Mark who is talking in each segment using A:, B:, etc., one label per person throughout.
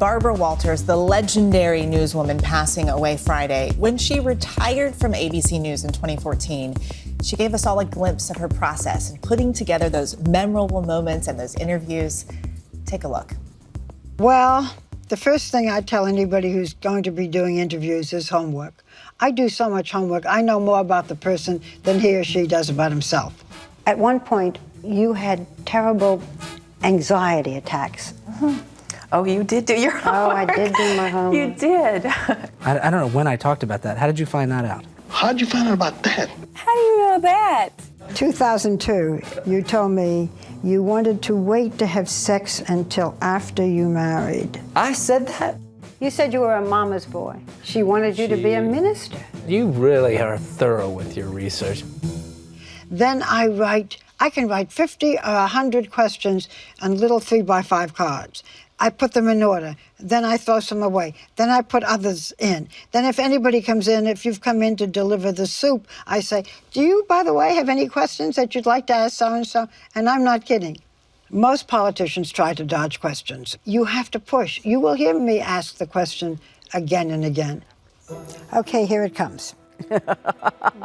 A: Barbara Walters, the legendary newswoman, passing away Friday. When she retired from ABC News in 2014, she gave us all a glimpse of her process in putting together those memorable moments and those interviews. Take a look.
B: Well, the first thing I tell anybody who's going to be doing interviews is homework. I do so much homework. I know more about the person than he or she does about himself. At one point, you had terrible anxiety attacks.
C: Mm-hmm. Oh, you did do your homework.
B: Oh, I did do my homework.
C: You did.
D: I don't know when I talked about that. How did you find that out?
E: How did you find out about that?
C: How do you know that?
B: 2002, you told me you wanted to wait to have sex until after you married.
D: I said that?
B: You said you were a mama's boy. She wanted you to be a minister.
D: You really are thorough with your research.
B: Then I can write 50 or 100 questions on little 3x5 cards. I put them in order. Then I throw some away. Then I put others in. Then if anybody comes in, if you've come in to deliver the soup, I say, do you, by the way, have any questions that you'd like to ask so-and-so? And I'm not kidding. Most politicians try to dodge questions. You have to push. You will hear me ask the question again and again. Okay, here it comes.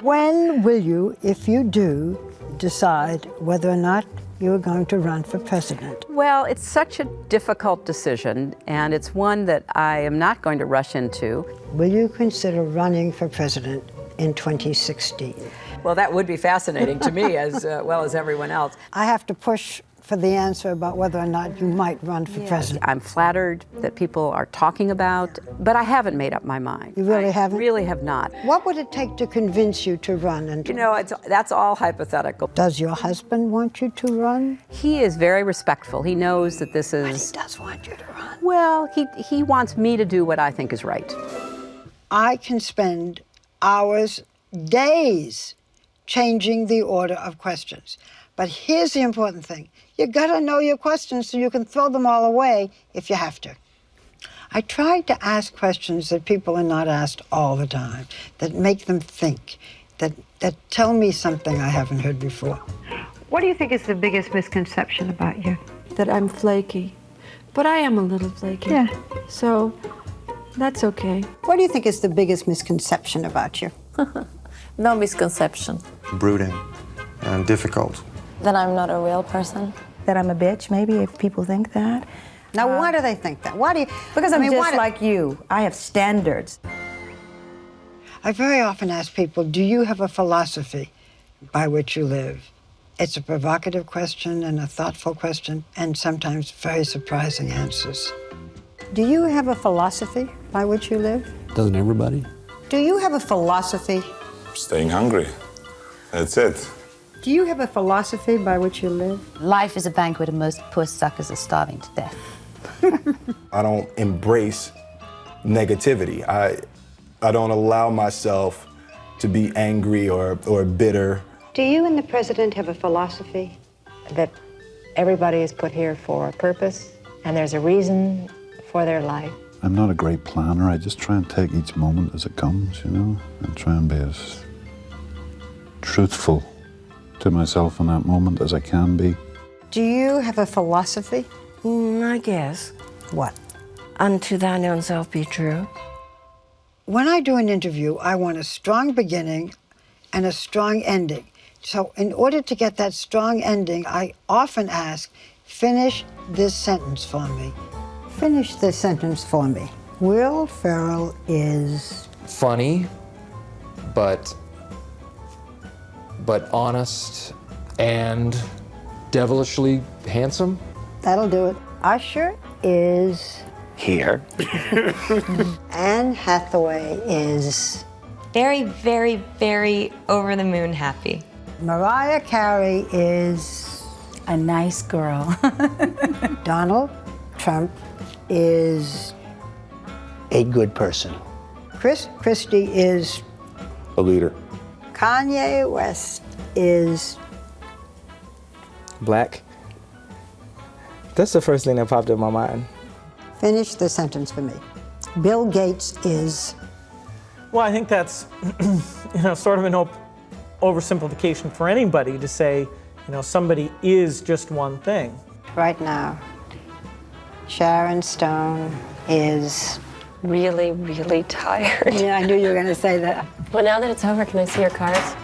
B: When will you, if you do, decide whether or not you're going to run for president?
C: Well, it's such a difficult decision, and it's one that I am not going to rush into.
B: Will you consider running for president in 2016?
C: Well, that would be fascinating to me as well as everyone else.
B: I have to push for the answer about whether or not you might run for president.
C: I'm flattered that people are talking about, but I haven't made up my mind.
B: You really haven't?
C: I really have not.
B: What would it take to convince you to run? And
C: You know, that's all hypothetical.
B: does your husband want you to run?
C: He is very respectful. He knows that this
B: But
C: is...
B: he does want you to run.
C: Well, he wants me to do what I think is right.
B: I can spend hours, days, changing the order of questions. But here's the important thing. You gotta know your questions so you can throw them all away if you have to. I tried to ask questions that people are not asked all the time, that make them think, that tell me something I haven't heard before.
F: What do you think is the biggest misconception about you?
G: That I'm flaky. But I am a little flaky.
F: Yeah.
G: So that's okay.
B: What do you think is the biggest misconception about you?
H: No misconception.
E: Brooding and difficult.
H: That I'm not a real person.
I: That I'm a bitch, maybe, if people think that.
B: Now, why do they think that? Why do you?
I: Because I'm just
B: why
I: like you. I have standards.
B: I very often ask people, do you have a philosophy by which you live? It's a provocative question and a thoughtful question, and sometimes very surprising answers. Do you have a philosophy by which you live?
J: Doesn't everybody?
B: Do you have a philosophy?
K: Staying hungry. That's it.
B: Do you have a philosophy by which you live?
I: Life is a banquet and most poor suckers are starving to death.
L: I don't embrace negativity. I don't allow myself to be angry or bitter.
F: Do you and the president have a philosophy?
M: That everybody is put here for a purpose, and there's a reason for their life.
J: I'm not a great planner. I just try and take each moment as it comes, you know, and try and be as truthful to myself in that moment as I can be.
B: Do you have a philosophy?
N: I guess.
B: What?
N: Unto thine own self be true.
B: When I do an interview, I want a strong beginning and a strong ending. So in order to get that strong ending, I often ask, finish this sentence for me. Finish this sentence for me. Will Ferrell is...
O: funny, but honest and devilishly handsome.
B: That'll do it. Usher is...
P: here.
B: Anne Hathaway is...
Q: very, very, very over the moon happy.
B: Mariah Carey is...
I: a nice girl.
B: Donald Trump is...
P: a good person.
B: Chris Christie is...
L: A leader.
B: Kanye West is...
D: Black. That's the first thing that popped in my mind.
B: Finish the sentence for me. Bill Gates is...
R: Well, I think that's, sort of an oversimplification for anybody to say, somebody is just one thing.
B: Right now, Sharon Stone is
H: Really, really tired.
B: Yeah, I knew you were going to say that.
H: Well, now that it's over, can I see your cards?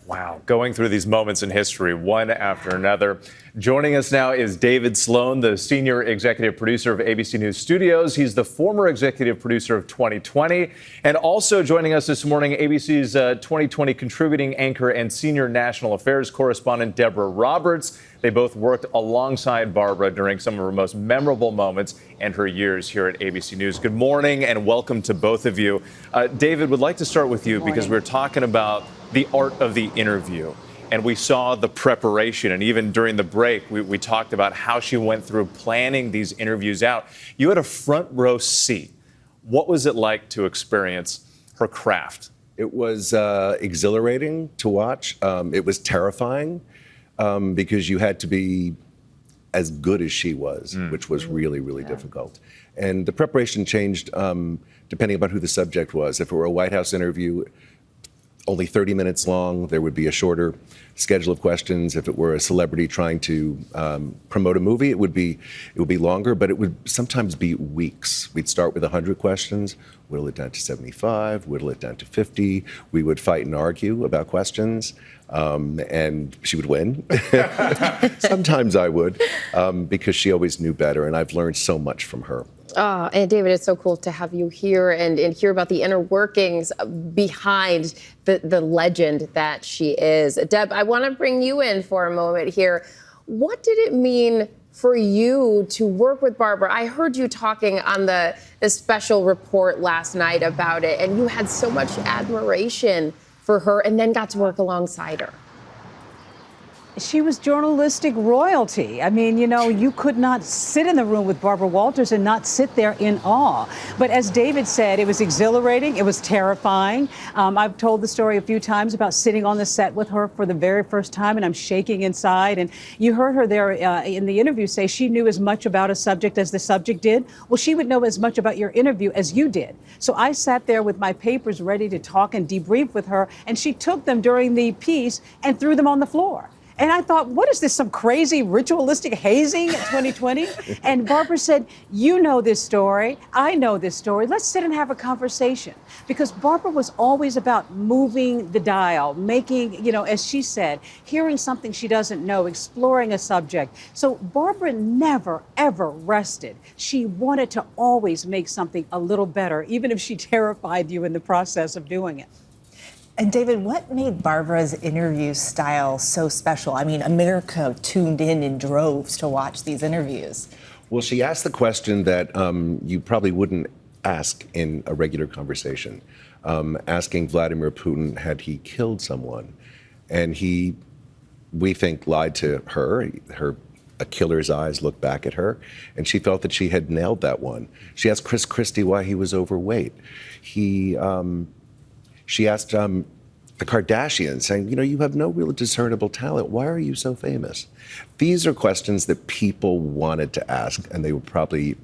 S: Wow, going through these moments in history, one after another. Joining us now is David Sloan, the senior executive producer of ABC News Studios. He's the former executive producer of 2020. And also joining us this morning, ABC's 2020 contributing anchor and senior national affairs correspondent, Deborah Roberts. They both worked alongside Barbara during some of her most memorable moments and her years here at ABC News. Good morning and welcome to both of you. David, would like to start with you because we're talking about the art of the interview. And we saw the preparation. And even during the break, we talked about how she went through planning these interviews out. You had a front row seat. What was it like to experience her craft?
T: It was exhilarating to watch. It was terrifying because you had to be as good as she was, which was really, really difficult. And the preparation changed depending upon who the subject was. If it were a White House interview, only 30 minutes long, there would be a shorter schedule of questions. If it were a celebrity trying to promote a movie, it would be longer, but it would sometimes be weeks. We'd start with 100 questions, whittle it down to 75, whittle it down to 50. We would fight and argue about questions, and she would win. Sometimes I would, because she always knew better, and I've learned so much from her.
U: And David, it's so cool to have you here and hear about the inner workings behind the legend that she is. Deb, I want to bring you in for a moment here. What did it mean for you to work with Barbara? I heard you talking on the special report last night about it, and you had so much admiration for her and then got to work alongside her.
V: She was journalistic royalty. I mean, you know, you could not sit in the room with Barbara Walters and not sit there in awe. But as David said, it was exhilarating. It was terrifying. I've told the story a few times about sitting on the set with her for the very first time, and I'm shaking inside. And you heard her there in the interview say she knew as much about a subject as the subject did. Well, she would know as much about your interview as you did. So I sat there with my papers ready to talk and debrief with her, and she took them during the piece and threw them on the floor. And I thought, what is this, some crazy ritualistic hazing in 2020? And Barbara said, you know this story. I know this story. Let's sit and have a conversation. Because Barbara was always about moving the dial, making, you know, as she said, hearing something she doesn't know, exploring a subject. So Barbara never, ever rested. She wanted to always make something a little better, even if she terrified you in the process of doing it.
A: And David, what made Barbara's interview style so special? I mean, America tuned in droves to watch these interviews.
T: Well, she asked the question that you probably wouldn't ask in a regular conversation, asking Vladimir Putin, had he killed someone? And he, we think, lied to her. A killer's eyes looked back at her, and she felt that she had nailed that one. She asked Chris Christie why he was overweight. She asked the Kardashians, saying, you know, you have no real discernible talent. Why are you so famous? These are questions that people wanted to ask, and they were probably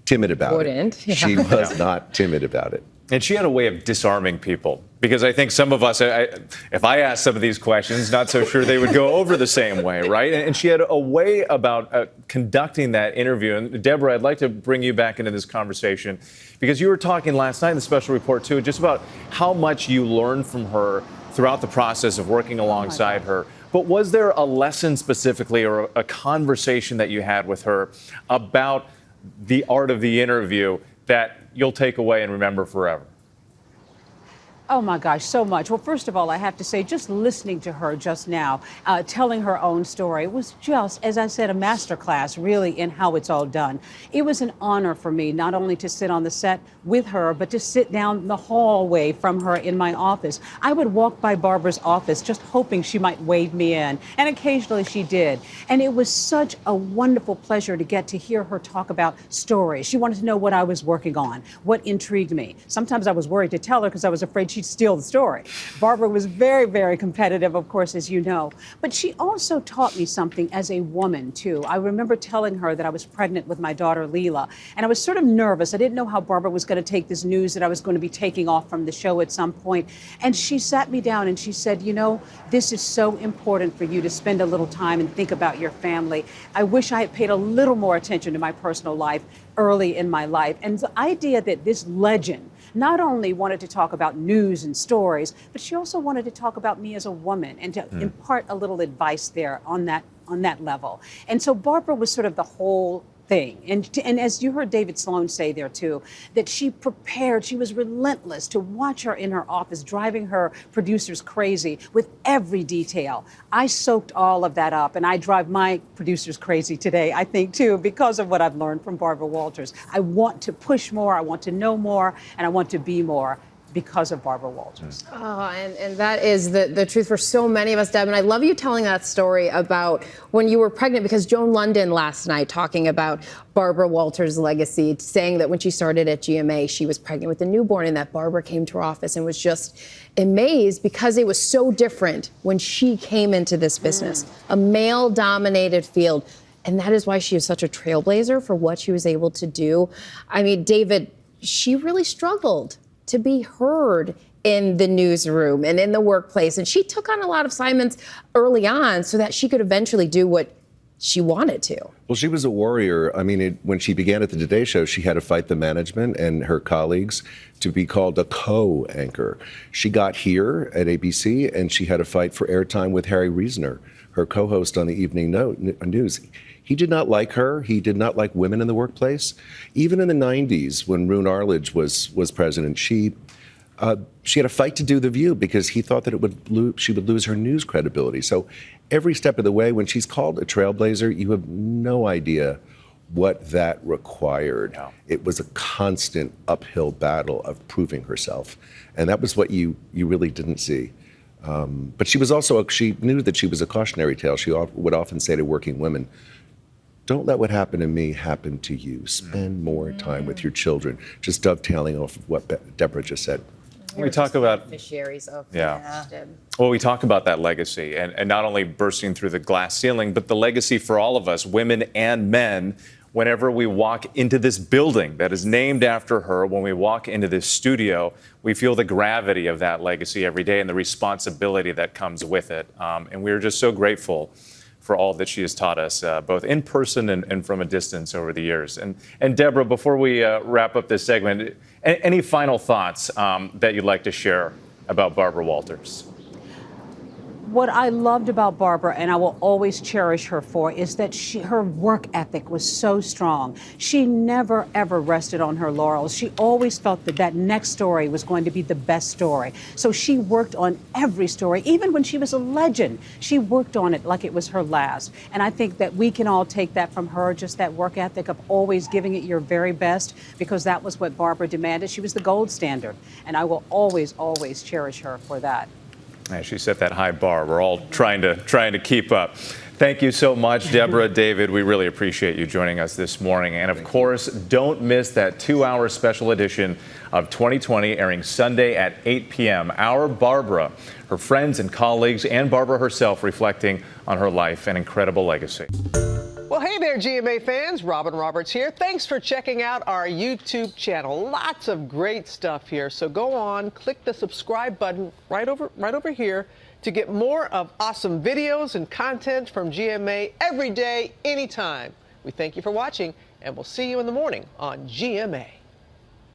T: timid about it.
U: Yeah.
T: She was not timid about it.
S: And she had a way of disarming people, because I think some of us, if I asked some of these questions, not so sure they would go over the same way, right? And she had a way about conducting that interview. And Deborah, I'd like to bring you back into this conversation, because you were talking last night in the special report, too, just about how much you learned from her throughout the process of working alongside her. But was there a lesson specifically or a conversation that you had with her about the art of the interview that you'll take away and remember forever?
V: Oh my gosh, so much. Well, first of all, I have to say, just listening to her just now, telling her own story, it was just, as I said, a masterclass really in how it's all done. It was an honor for me not only to sit on the set with her, but to sit down the hallway from her in my office. I would walk by Barbara's office just hoping she might wave me in, and occasionally she did. And it was such a wonderful pleasure to get to hear her talk about stories. She wanted to know what I was working on, what intrigued me. Sometimes I was worried to tell her because I was afraid she'd steal the story. Barbara was very, very competitive, of course, as you know. But she also taught me something as a woman, too. I remember telling her that I was pregnant with my daughter, Leela, and I was sort of nervous. I didn't know how Barbara was going to take this news that I was going to be taking off from the show at some point. And she sat me down and she said, you know, this is so important for you to spend a little time and think about your family. I wish I had paid a little more attention to my personal life early in my life. And the idea that this legend not only wanted to talk about news and stories, but she also wanted to talk about me as a woman and to impart a little advice there on that level. And so Barbara was sort of the whole thing. And as you heard David Sloan say there too, that she prepared, she was relentless to watch her in her office, driving her producers crazy with every detail. I soaked all of that up, and I drive my producers crazy today, I think too, because of what I've learned from Barbara Walters. I want to push more, I want to know more, and I want to be more because of Barbara Walters.
U: Oh, and that is the truth for so many of us, Deb. And I love you telling that story about when you were pregnant, because Joan London last night talking about Barbara Walters' legacy, saying that when she started at GMA, she was pregnant with a newborn, and that Barbara came to her office and was just amazed because it was so different when she came into this business, a male-dominated field. And that is why she is such a trailblazer for what she was able to do. I mean, David, she really struggled to be heard in the newsroom and in the workplace. And she took on a lot of assignments early on so that she could eventually do what she wanted to.
T: Well, she was a warrior. I mean, when she began at the Today Show, she had to fight the management and her colleagues to be called a co-anchor. She got here at ABC and she had to fight for airtime with Harry Reasoner, her co-host on the Evening News. He did not like her. He did not like women in the workplace. Even in the 90s, when Roone Arledge was president, she had a fight to do The View because he thought that she would lose her news credibility. So every step of the way, when she's called a trailblazer, you have no idea what that required. Yeah. It was a constant uphill battle of proving herself. And that was what you really didn't see. But she was also, she knew that she was a cautionary tale. She would often say to working women, don't let what happened to me happen to you. Spend more time with your children. Just dovetailing off of what Deborah just said.
S: We talk about
U: beneficiaries of
S: Well, we talk about that legacy and not only bursting through the glass ceiling, but the legacy for all of us, women and men, whenever we walk into this building that is named after her, when we walk into this studio, we feel the gravity of that legacy every day and the responsibility that comes with it. And we're just so grateful for all that she has taught us, both in person and from a distance over the years. And Deborah, before we wrap up this segment, any final thoughts that you'd like to share about Barbara Walters?
V: What I loved about Barbara, and I will always cherish her for, is that her work ethic was so strong. She never, ever rested on her laurels. She always felt that that next story was going to be the best story. So she worked on every story. Even when she was a legend, she worked on it like it was her last. And I think that we can all take that from her, just that work ethic of always giving it your very best, because that was what Barbara demanded. She was the gold standard. And I will always, always cherish her for that.
S: She set that high bar. We're all trying to keep up. Thank you so much, Deborah, David. We really appreciate you joining us this morning. And of course, don't miss that 2-hour special edition of 2020 airing Sunday at 8 p.m. Our Barbara, her friends and colleagues, and Barbara herself reflecting on her life and incredible legacy.
C: Well, hey there, GMA fans. Deborah Roberts here. Thanks for checking out our YouTube channel. Lots of great stuff here. So go on, click the subscribe button right over here to get more of awesome videos and content from GMA every day, anytime. We thank you for watching, and we'll see you in the morning on GMA.